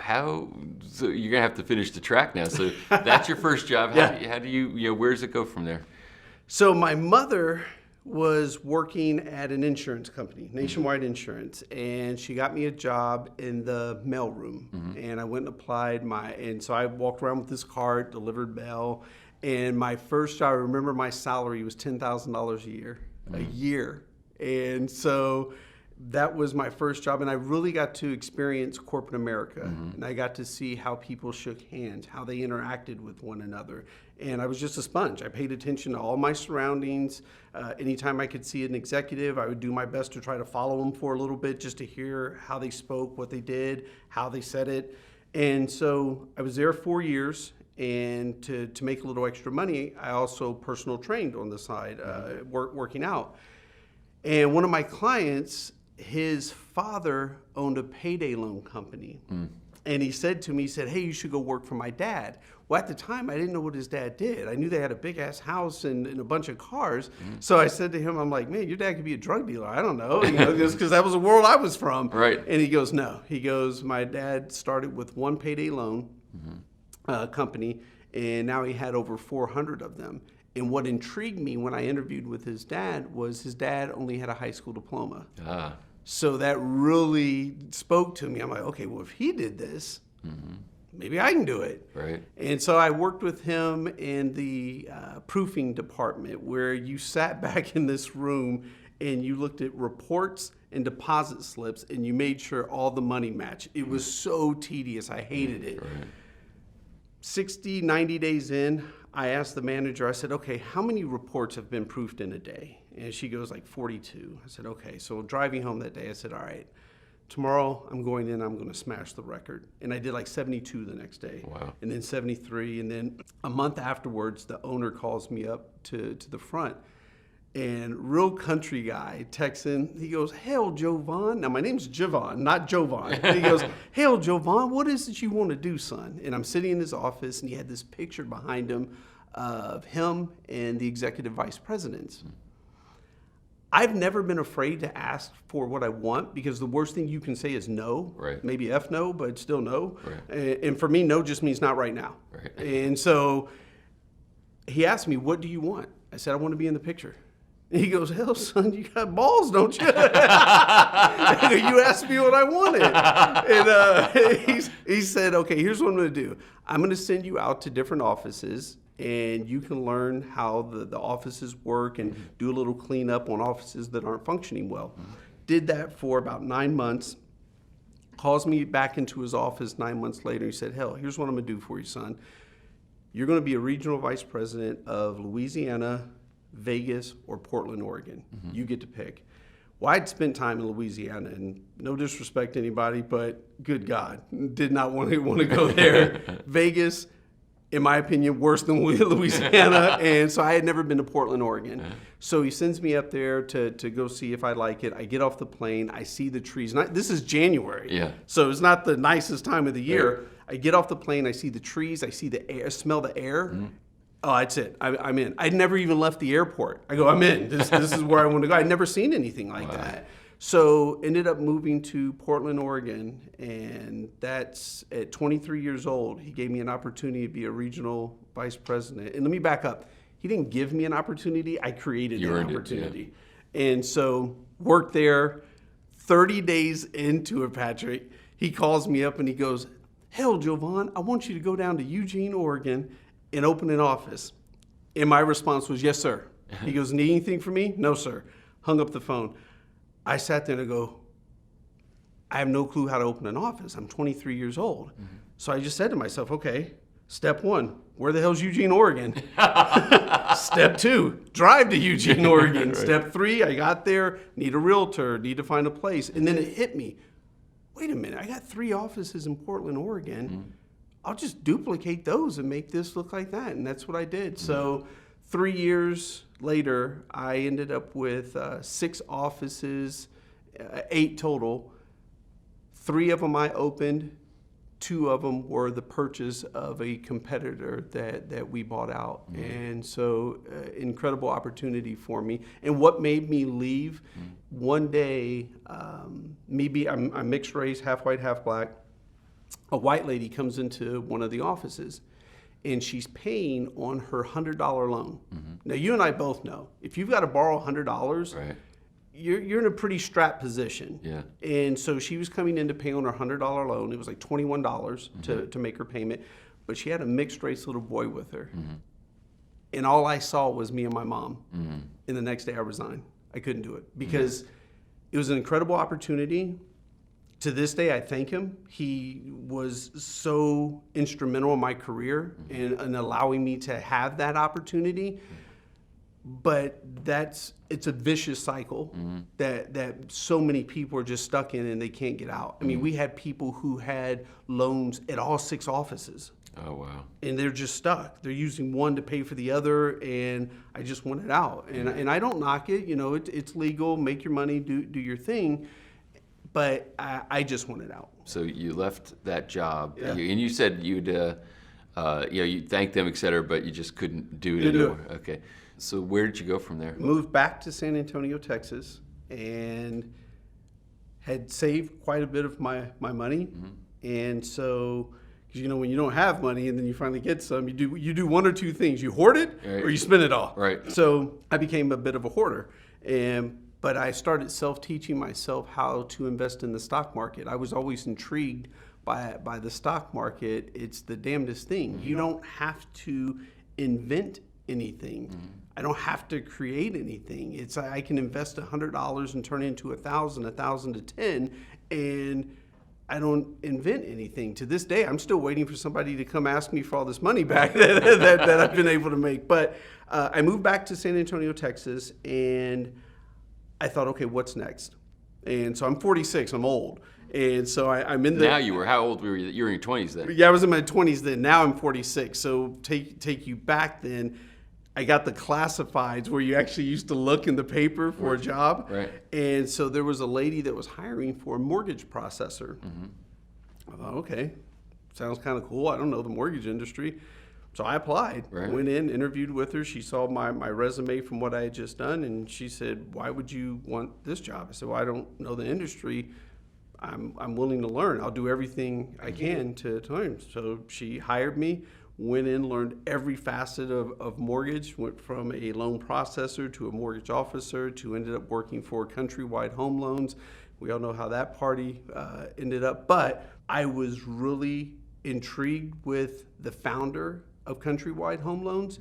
so you're gonna have to finish the track now. So that's your first job. How do you where does it go from there? So my mother was working at an insurance company, Nationwide Insurance, and she got me a job in the mailroom. And I went and applied and so I walked around with this cart, delivered mail, and my first job, I remember my salary was $10,000 a year. And so that was my first job, and I really got to experience corporate America, and I got to see how people shook hands, how they interacted with one another, and I was just a sponge. I paid attention to all my surroundings. Anytime I could see an executive, I would do my best to try to follow them for a little bit just to hear how they spoke, what they did, how they said it. And so I was there 4 years, and to make a little extra money, I also personal trained on the side, working out. And one of my clients, his father owned a payday loan company. And he said to me, hey, you should go work for my dad. Well, at the time, I didn't know what his dad did. I knew they had a big ass house and a bunch of cars. So I said to him, I'm like, man, your dad could be a drug dealer. I don't know, just because that was the world I was from. Right. And he goes, no. He goes, my dad started with one payday loan company, and now he had over 400 of them. And what intrigued me when I interviewed with his dad was his dad only had a high school diploma. So that really spoke to me. I'm like, okay, well, if he did this, maybe I can do it. Right. And so I worked with him in the proofing department, where you sat back in this room and you looked at reports and deposit slips and you made sure all the money matched. It was so tedious. I hated it. Right. 60, 90 days in, I asked the manager, I said, okay, how many reports have been proofed in a day? And she goes, like 42. I said, okay. So driving home that day, I said, all right, tomorrow I'm going in, I'm going to smash the record. And I did like 72 the next day. Wow. And then 73. And then a month afterwards, the owner calls me up to the front. And real country guy, Texan, he goes, hail, Jovan. Now, my name's Javon, not Jovan. He goes, hail, Jovan, what is it you want to do, son? And I'm sitting in his office, and he had this picture behind him of him and the executive vice presidents. I've never been afraid to ask for what I want, because the worst thing you can say is no. Right. Maybe F no, but still no. Right. And for me, no just means not right now. Right. And so he asked me, what do you want? I said, I want to be in the picture. He goes, hell, son, you got balls, don't you? You asked me what I wanted. And he said, okay, here's what I'm going to do. I'm going to send you out to different offices, and you can learn how the offices work and do a little cleanup on offices that aren't functioning well. Did that for about 9 months. Calls me back into his office 9 months later. He said, hell, here's what I'm going to do for you, son. You're going to be a regional vice president of Louisiana, Vegas, or Portland, Oregon. You get to pick. Well, I'd spent time in Louisiana, and no disrespect to anybody, but good God, did not want to go there. Vegas, in my opinion, worse than Louisiana, and so I had never been to Portland, Oregon. So he sends me up there to go see if I like it. I get off the plane, I see the trees. This is January, so it's not the nicest time of the year. I get off the plane, I see the trees, I see the air, smell the air. Oh, that's it. I'm in. I'd never even left the airport. I go, I'm in. This is where I want to go. I'd never seen anything like that. So ended up moving to Portland, Oregon, and that's at 23 years old. He gave me an opportunity to be a regional vice president. And let me back up. He didn't give me an opportunity. I created an opportunity. And so worked there. 30 days into it, Patrick, he calls me up and he goes, hell, Jovan, I want you to go down to Eugene, Oregon, and open an office. And my response was, yes, sir. He goes, need anything from me? No, sir. Hung up the phone. I sat there and I go, I have no clue how to open an office. I'm 23 years old. So I just said to myself, okay, step one, where the hell's Eugene, Oregon? Step two, drive to Eugene, Oregon. Right. Step three, I got there, need a realtor, need to find a place. And then it hit me, wait a minute, I got 3 offices in Portland, Oregon. I'll just duplicate those and make this look like that. And that's what I did. So 3 years later, I ended up with 6 offices, 8 total. 3 of them I opened. 2 of them were the purchase of a competitor that we bought out. And so incredible opportunity for me. And what made me leave, one day, I'm mixed race, half white, half black. a white lady comes into one of the offices, and she's paying on her $100 loan. Now, you and I both know, if you've got to borrow $100, Right. you're in a pretty strapped position. Yeah. And so she was coming in to pay on her $100 loan. It was like $21 to make her payment. But she had a mixed race little boy with her. And all I saw was me and my mom. And the next day I resigned. I couldn't do it because it was an incredible opportunity. To this day, I thank him. He was so instrumental in my career in allowing me to have that opportunity. But it's a vicious cycle that so many people are just stuck in and they can't get out. I mean, we had people who had loans at all 6 offices. Oh, wow. And they're just stuck. They're using one to pay for the other, and I just want it out. And I don't knock it. You know, it's legal. Make your money. Do your thing. But I just want it out. So you left that job, Yeah. and you said you'd, you thanked them, et cetera, but you just couldn't do it Couldn't do anymore. Okay. So where did you go from there? Moved back to San Antonio, Texas, and had saved quite a bit of my money. And so, because when you don't have money and then you finally get some, you do one or two things: you hoard it Right. or you spend it all. Right. So I became a bit of a hoarder, but I started self-teaching myself how to invest in the stock market. I was always intrigued by the stock market. It's the damnedest thing. You don't have to invent anything. I don't have to create anything. I can invest $100 and turn it into 1,000, 1,000 to 10, and I don't invent anything. To this day, I'm still waiting for somebody to come ask me for all this money back that I've been able to make. But I moved back to San Antonio, Texas, and I thought, okay, what's next? And so I'm 46. I'm old. And so I'm in the... Now how old were you? You were in your 20s then. Yeah, I was in my 20s then. Now I'm 46. So take you back then. I got the classifieds where you actually used to look in the paper for a job. Right. And so there was a lady that was hiring for a mortgage processor. I thought, okay, sounds kind of cool. I don't know the mortgage industry. So I applied, Right. Went in, interviewed with her. She saw my resume from what I had just done, and she said, why would you want this job? I said, well, I don't know the industry. I'm willing to learn. I'll do everything I can to learn. So she hired me, went in, learned every facet of mortgage, went from a loan processor to a mortgage officer to ended up working for Countrywide Home Loans. We all know how that party ended up. But I was really intrigued with the founder of Countrywide Home Loans,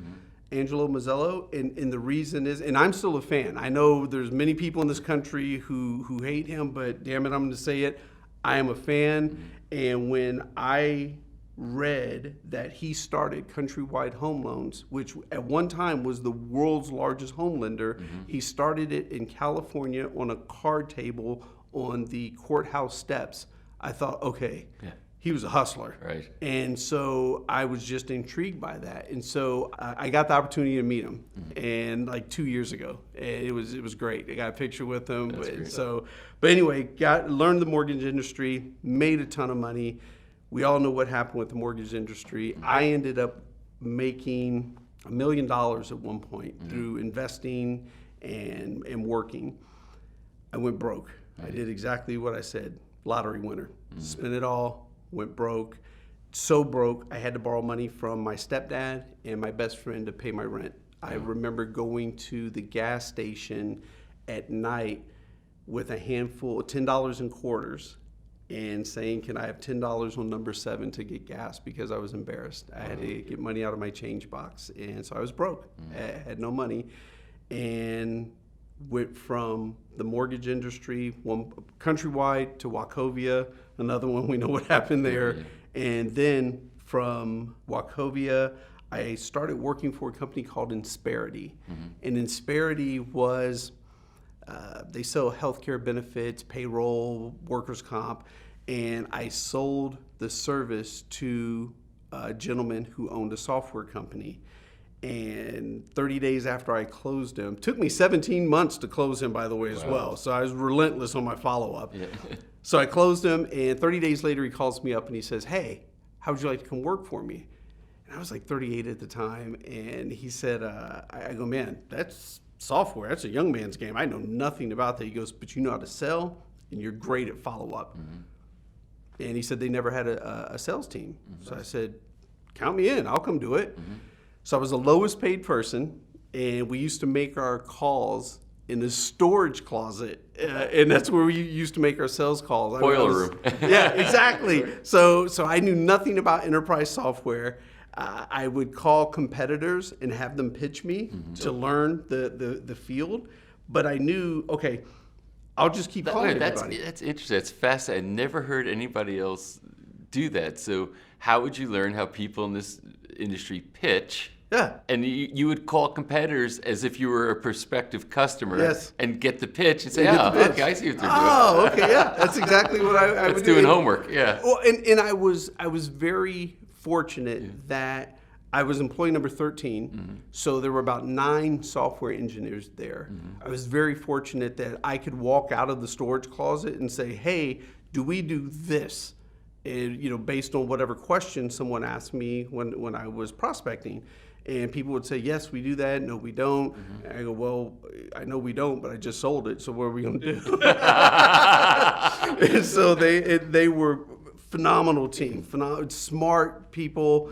Angelo Mazzello, and the reason is, and I'm still a fan. I know there's many people in this country who hate him, but damn it, I'm going to say it. I am a fan, and when I read that he started Countrywide Home Loans, which at one time was the world's largest home lender, he started it in California on a card table on the courthouse steps. I thought, okay. Yeah. He was a hustler. Right. And so I was just intrigued by that. And so I got the opportunity to meet him and like 2 years ago. And it was great. I got a picture with him. That's great. But anyway, learned the mortgage industry, made a ton of money. We all know what happened with the mortgage industry. I ended up making $1 million at one point through investing and working. I went broke. I did exactly what I said. Lottery winner. Spent it all. Went broke, so broke I had to borrow money from my stepdad and my best friend to pay my rent. I remember going to the gas station at night with a handful of $10 in quarters and saying, can I have $10 on number 7 to get gas, because I was embarrassed. I had to get money out of my change box, and so I was broke. I had no money, and went from the mortgage industry, one Countrywide, to Wachovia, another one, we know what happened there. And then from Wachovia, I started working for a company called Insperity. And Insperity was, they sell healthcare benefits, payroll, workers' comp, and I sold the service to a gentleman who owned a software company. And 30 days after I closed him, took me 17 months to close him, by the way, as well. So I was relentless on my follow-up. Yeah. So I closed him, and 30 days later, he calls me up and he says, hey, how would you like to come work for me? And I was like 38 at the time, and he said, I go, man, that's software. That's a young man's game. I know nothing about that. He goes, but you know how to sell, and you're great at follow-up. And he said they never had a sales team. So I said, count me in, I'll come do it. So I was the lowest paid person, and we used to make our calls in the storage closet, and that's where we used to make our sales calls. Boiler room. Yeah, exactly. So I knew nothing about enterprise software. I would call competitors and have them pitch me to learn the field, but I knew, okay, I'll just keep calling everybody. That's interesting. That's fascinating. I never heard anybody else do that. So how would you learn how people in this industry pitch? Yeah. And you would call competitors as if you were a prospective customer. Yes. And get the pitch and say, okay, I see what they're doing. Oh, okay, yeah, that's exactly what I It's was doing homework, yeah. Well, and I was very fortunate that I was employee number 13, so there were about 9 software engineers there. I was very fortunate that I could walk out of the storage closet and say, hey, do we do this? And, based on whatever question someone asked me when I was prospecting. And people would say, yes, we do that. No, we don't. And I go, well, I know we don't, but I just sold it. So what are we going to do? And so they were phenomenal team, smart people.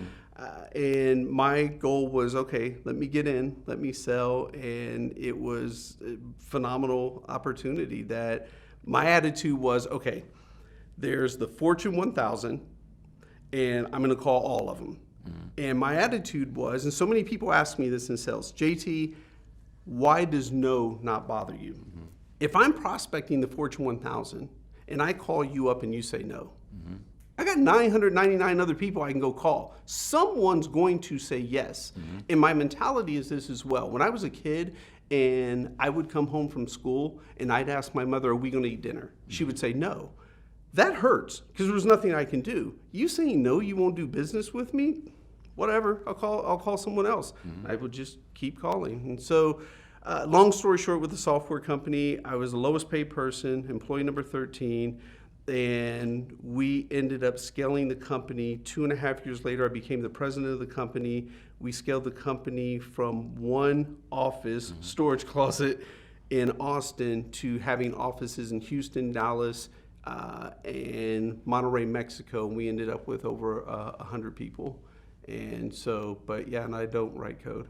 And my goal was, okay, let me get in, let me sell. And it was a phenomenal opportunity that my attitude was, okay, there's the Fortune 1000, and I'm going to call all of them. And my attitude was, and so many people ask me this in sales, JT, why does no not bother you? If I'm prospecting the Fortune 1000 and I call you up and you say no, I got 999 other people I can go call. Someone's going to say yes. And my mentality is this as well. When I was a kid and I would come home from school and I'd ask my mother, are we going to eat dinner? She would say no. That hurts because there was nothing I can do. You saying no, you won't do business with me? Whatever, I'll call someone else. I would just keep calling. And so, long story short, with the software company, I was the lowest paid person, employee number 13, and we ended up scaling the company. 2.5 years later, I became the president of the company. We scaled the company from one office, storage closet in Austin, to having offices in Houston, Dallas, and Monterrey, Mexico. And we ended up with over 100 people. And so, but yeah, and I don't write code.